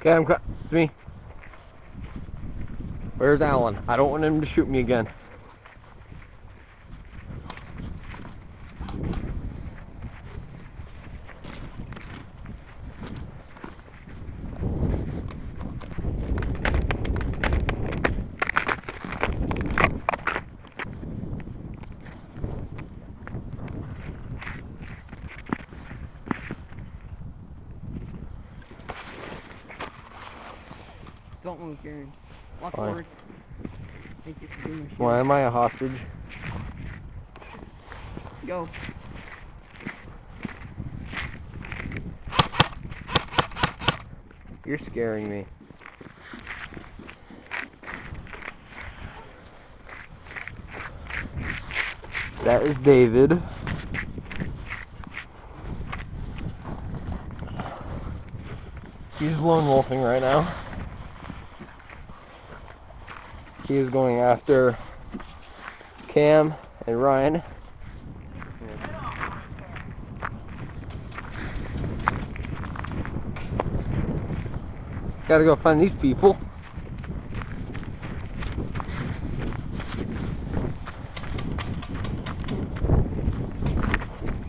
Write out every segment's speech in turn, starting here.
Okay, it's me. Where's Alan? I don't want him to shoot me again. Don't move, Garen. Walk forward. Thank you for doing my shit. Why am I a hostage? Go. You're scaring me. That is David. He's lone wolfing right now. He is going after Cam and Ryan. Gotta go find these people.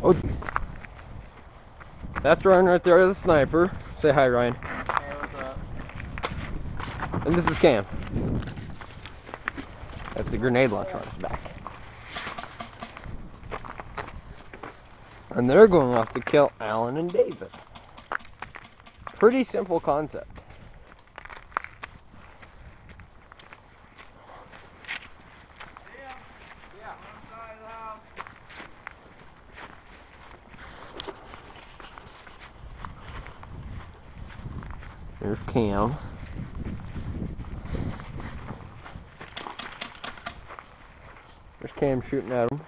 Oh, that's Ryan right there, the sniper. Say hi, Ryan. Hey, what's up? And this is Cam. That's the grenade launcher on his back. And they're going off to kill Alan and David. Pretty simple concept. There's Cam. There's Cam shooting at him.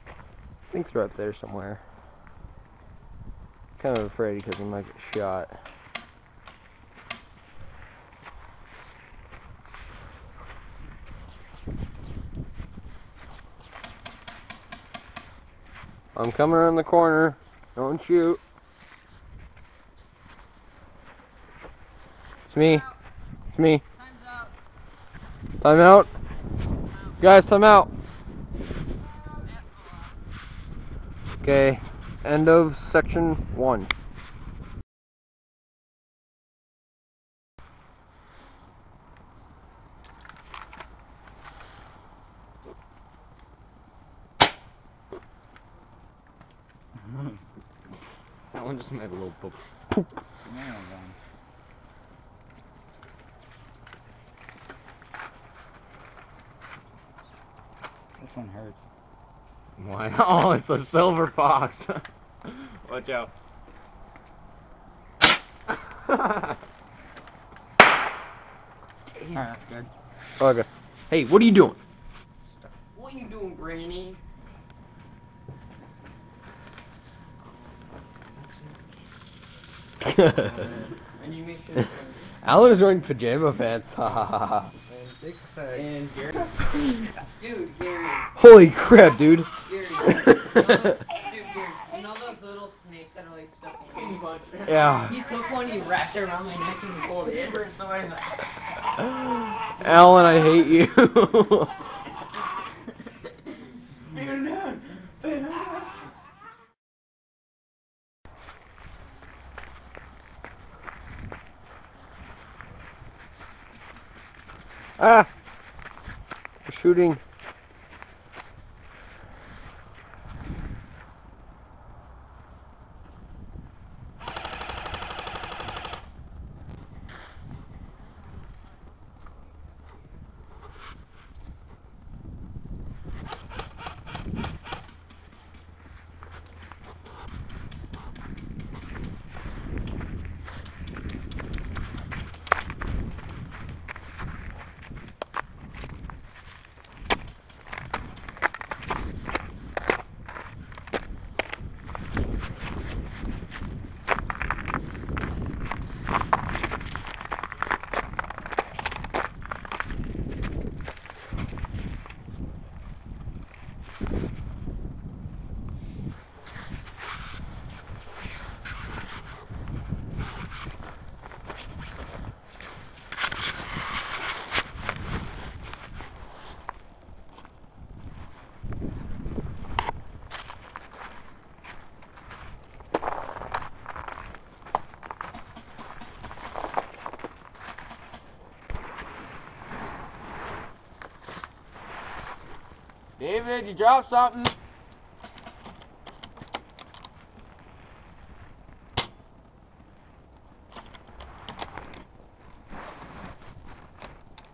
I think they're up there somewhere. Kind of afraid because he might get shot. I'm coming around the corner. Don't shoot. It's me. It's me. Time's out. Time out. Guys, time out. Okay. End of section 1. That one just made a little poop. This one hurts. Why? Oh, it's a silver fox. Watch out. Alright, that's good. Okay. Hey, what are you doing? What are you doing, Granny? And you make sure. Alan is wearing pajama pants. Ha ha ha ha. And Gary. Dude, Gary. Holy crap, dude. Gary. Gary. You know those little snakes that are like stuck in your punch? Yeah. He took one, he wrapped it around my neck, and he pulled it in, and somebody's like, Alan, I hate you. Ah! They're shooting. David, you dropped something.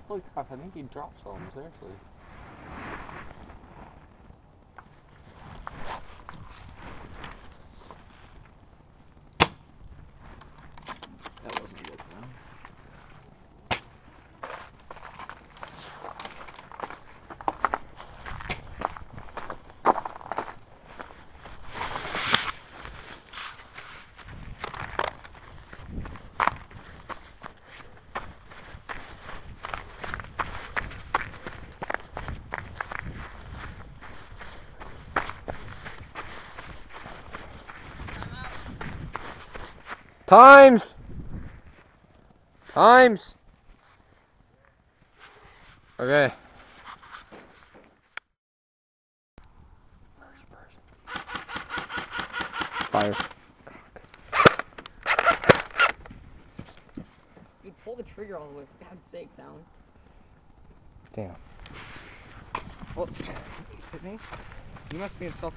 Holy crap, I think he dropped something, seriously. That wasn't good, man. Times! Times! Okay. Fire. Dude, pull the trigger all the way, for God's sake, Alan. Damn. Well, hit me? You must be in self.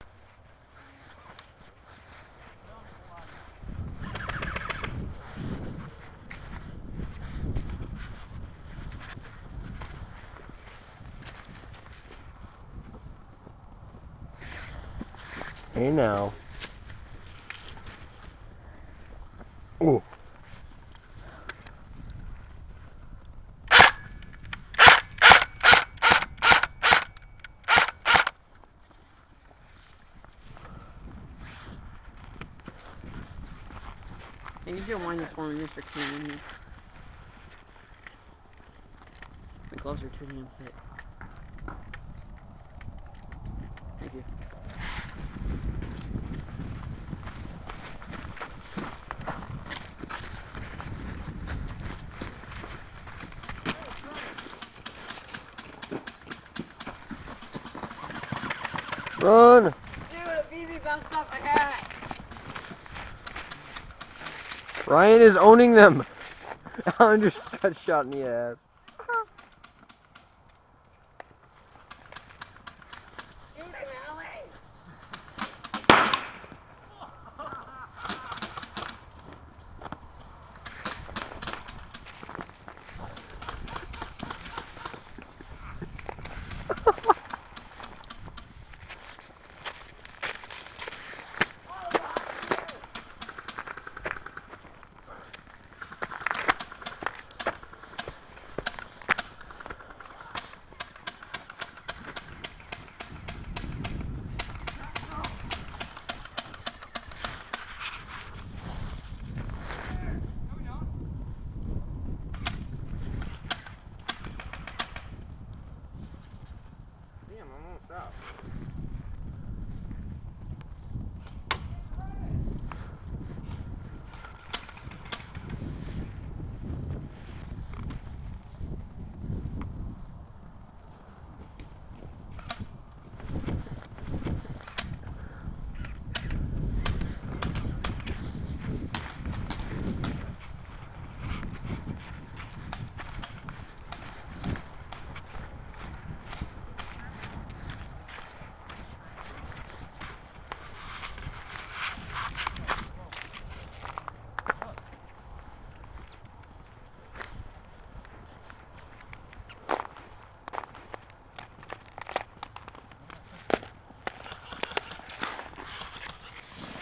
Hey now. Ooh. I need you to wind this for me, Mr. King. The gloves are too damn thick. Thank you. Run! Dude, a BB bounced off my hat! Ryan is owning them. Alan just got shot in the ass. Shoot him, Alan! Damn, I'm almost out.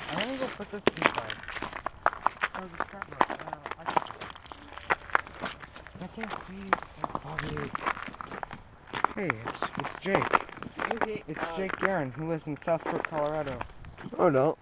I want to go put this inside. Oh, the scrapbook. I can't see. Oh, dude. Hey, it's Jake. It's Jake Guerin, who lives in Southport, Colorado. Oh no.